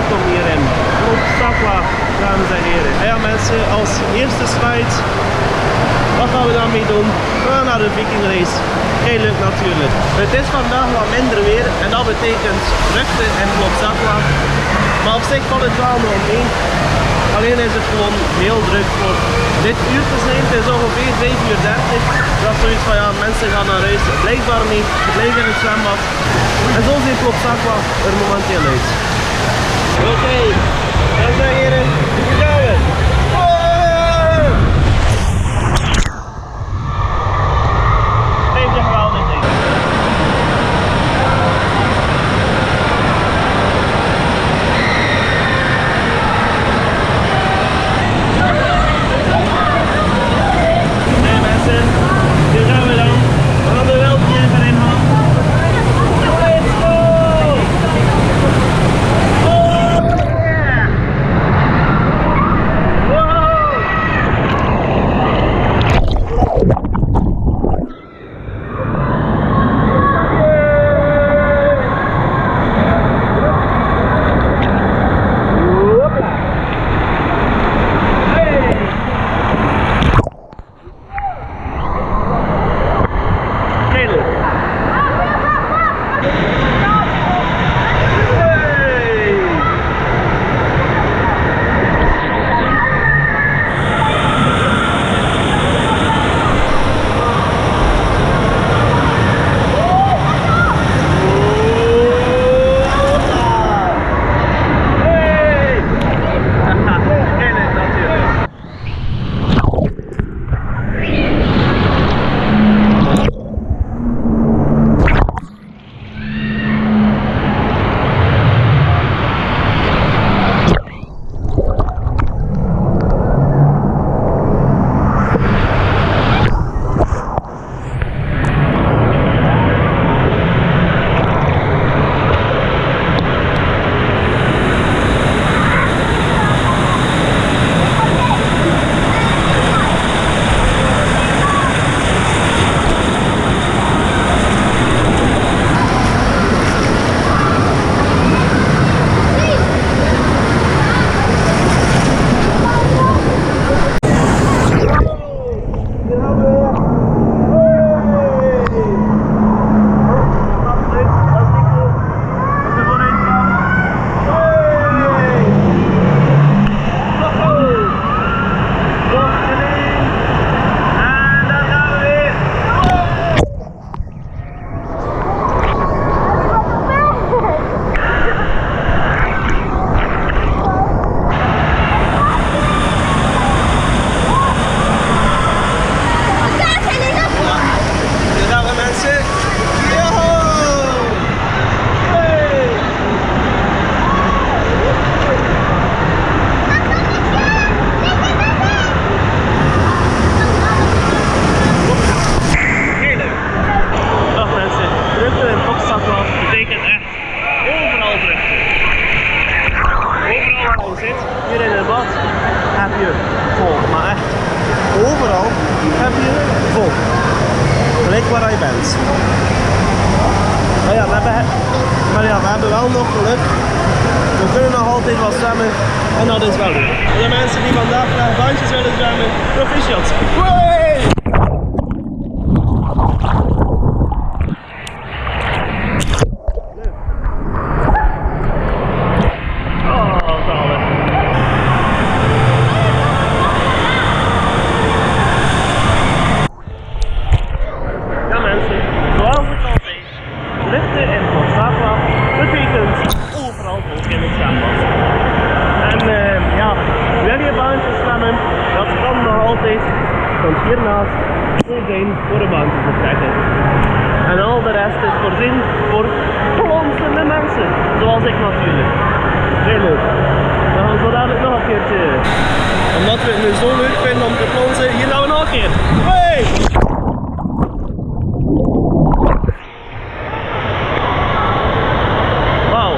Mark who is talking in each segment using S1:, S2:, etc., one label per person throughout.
S1: welkom hier in Plopsakkala, dames en heren. Ja mensen, als eerste slide, wat gaan we daarmee doen? We gaan naar de Viking Race. Heel leuk natuurlijk. Het is vandaag wat minder weer en dat betekent drukte in Plopsakkala. Maar op zich valt het wel nog mee. Alleen is het gewoon heel druk voor dit uur te zijn. Het is ongeveer 5:30. Dat is zoiets van ja, mensen gaan naar huis. Blijkbaar niet. Ze blijven in het zwembad. En zo ziet Plopsakkala er momenteel uit. Oké, dames en heren, hier gaan we. Blijf je geweldig zijn. Hier in het bad heb je vol, maar echt overal heb je vol. Gelijk waar je bent. Maar ja, we hebben wel nog geluk. We kunnen nog altijd wat zwemmen en dat is wel leuk. Voor de mensen die vandaag graag bandjes willen zwemmen, proficiat. Want hiernaast zijn voor de bankjes te trekken. En al de rest is voorzien voor plonsende mensen. Zoals ik natuurlijk. Heel leuk. Dan gaan we zo dadelijk nog een keertje. Omdat we het nu zo leuk vinden om te plonsen, hier gaan we nog een keer. Hey! Wauw.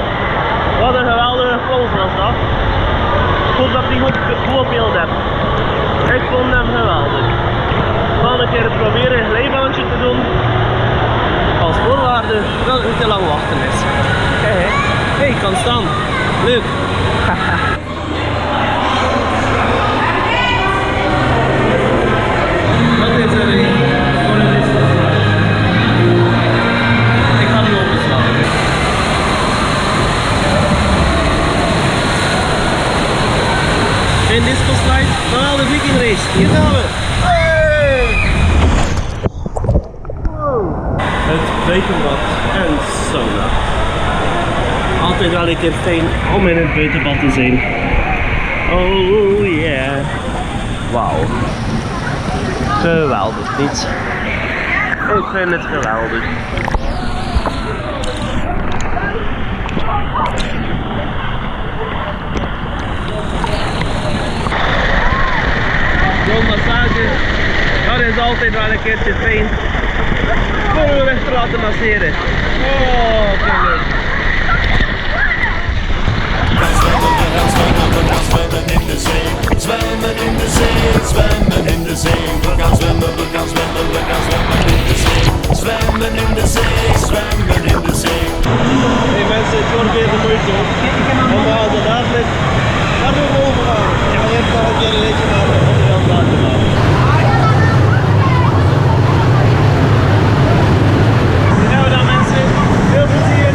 S1: Wat een geweldige plons was dat. Ik hoop dat ik goed op beeld heb. Ik vond hem geweldig. We gaan een keer proberen een glijbaantje te doen. Als voorwaarde dat het niet te lang wachten is. Kijk, hey, ik kan staan. Leuk. Wat is er hier? Ik ga die openslaan. Geen disco slide, maar wel de Viking race. Hier gaan we. Hey! Wow. Het buitenbad en sauna. Altijd wel een keer fijn om in het buitenbad te zijn. Oh yeah. Wauw. Geweldig niet. Ik vind het geweldig. Zo'n massage, dat is altijd wel een keertje fijn. Voor we weg te laten masseren. Oh, kijk leuk.
S2: Zwemmen in de zee, zwemmen in de zee, zwemmen in de zee. We gaan zwemmen, we gaan zwemmen, we gaan zwemmen in de zee. Zwemmen in de zee, zwemmen in de zee.
S1: Hey mensen, het wordt weer de moeite op. En we hadden dadelijk naar de boven gaan. Ja, maar eerst nog een keer een beetje naar de onderkant laten gaan. Nou dan mensen, veel plezier.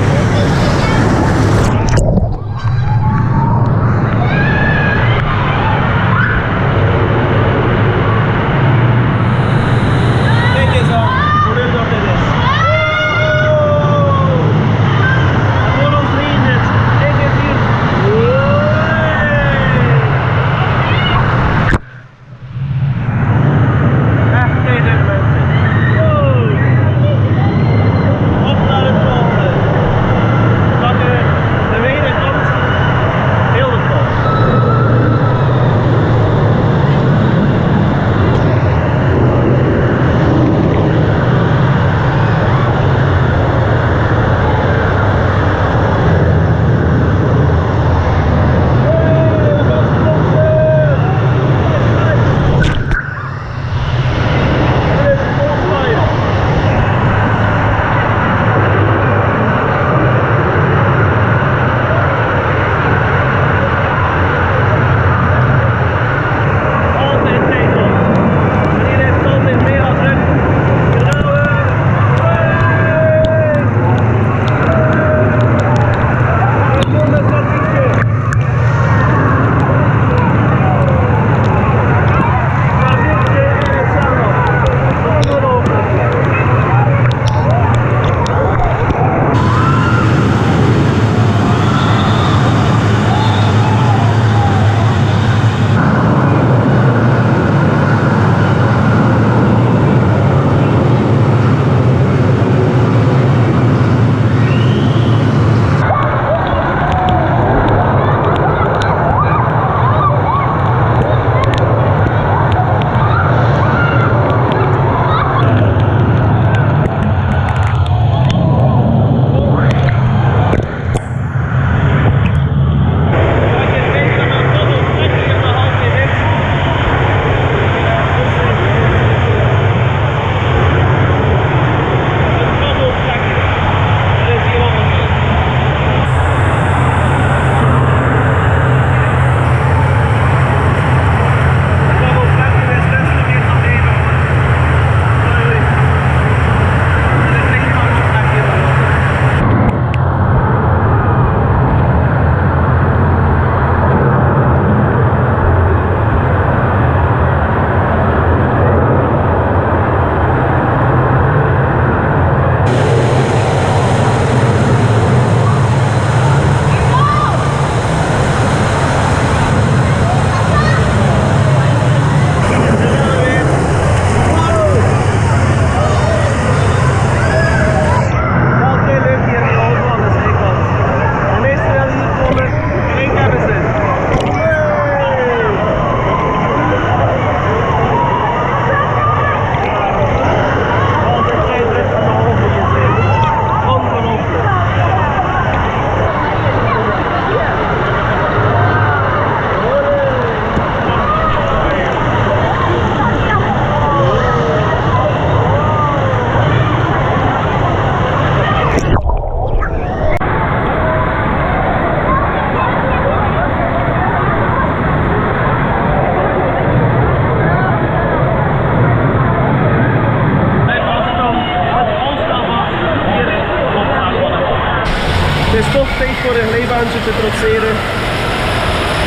S1: trotseren.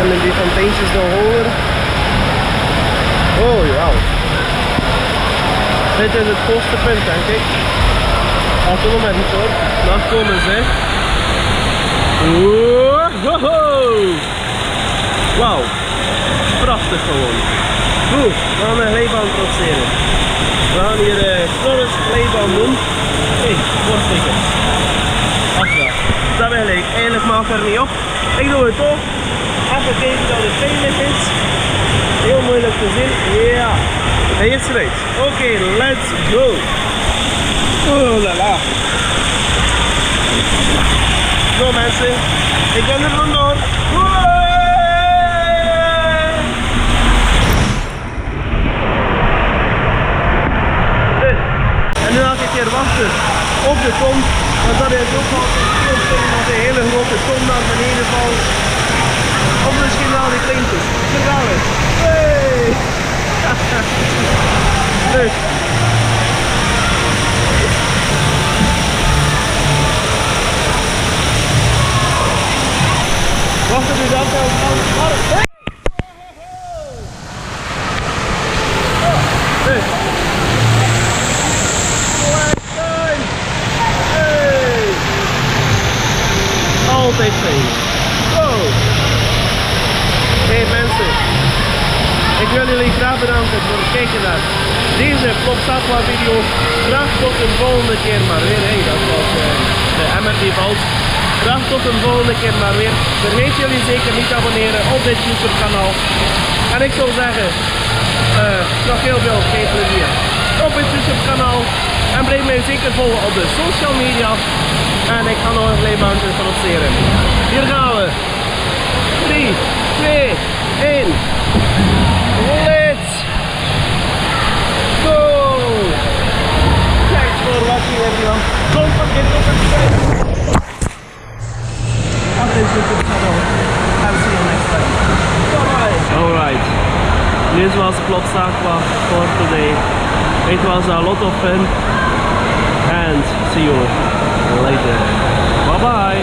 S1: En die fonteintjes nog hoger. Oh wauw. Dit is het hoogste punt denk ik. 8 kilometer hoor. Nog komen ze. Wauw. Prachtig gewoon. Goed, we gaan een glijbaan trotseren. We gaan hier Flores glijbaan doen. Hé, voorsteken. Afvraag. Dat wil ik. Eigenlijk maakt er niet op. Ik doe het toch. Even kijken dat het veilig is. Heel moeilijk te zien. Ja. Hij is eruit. Oké, let's go. Oh la la. Zo mensen. Ik ben er vandoor. En nu ga ik een keer wachten op de kom. Want dat is ook altijd heel fijn als een hele grote kom naar beneden valt. Of misschien wel die kleintjes. Daar gaan we. Hey! Leuk. Wachten we dat aan. Hey! Hey! Altijd fijn. Wow. Hey mensen, ik wil jullie graag bedanken voor het kijken naar deze Plopsaatwa video. Graag tot een volgende keer maar weer. Hey, dat was de MRT Valt. Graag tot een volgende keer maar weer. Vergeet jullie zeker niet te abonneren op dit YouTube kanaal. En ik zou zeggen, nog heel veel plezier op het YouTube kanaal. En blijf mij zeker volgen op de social media. En ik ga nog een glijbaantje trotseren. Hier gaan we. 3, 2, 1. Let's go! Thanks for watching everyone. Don't forget to subscribe. Op this YouTube channel. I'll see you next time. Bye bye. Alright. This was Plopsaatwa for today. It was a lot of fun. And see you later. Bye bye.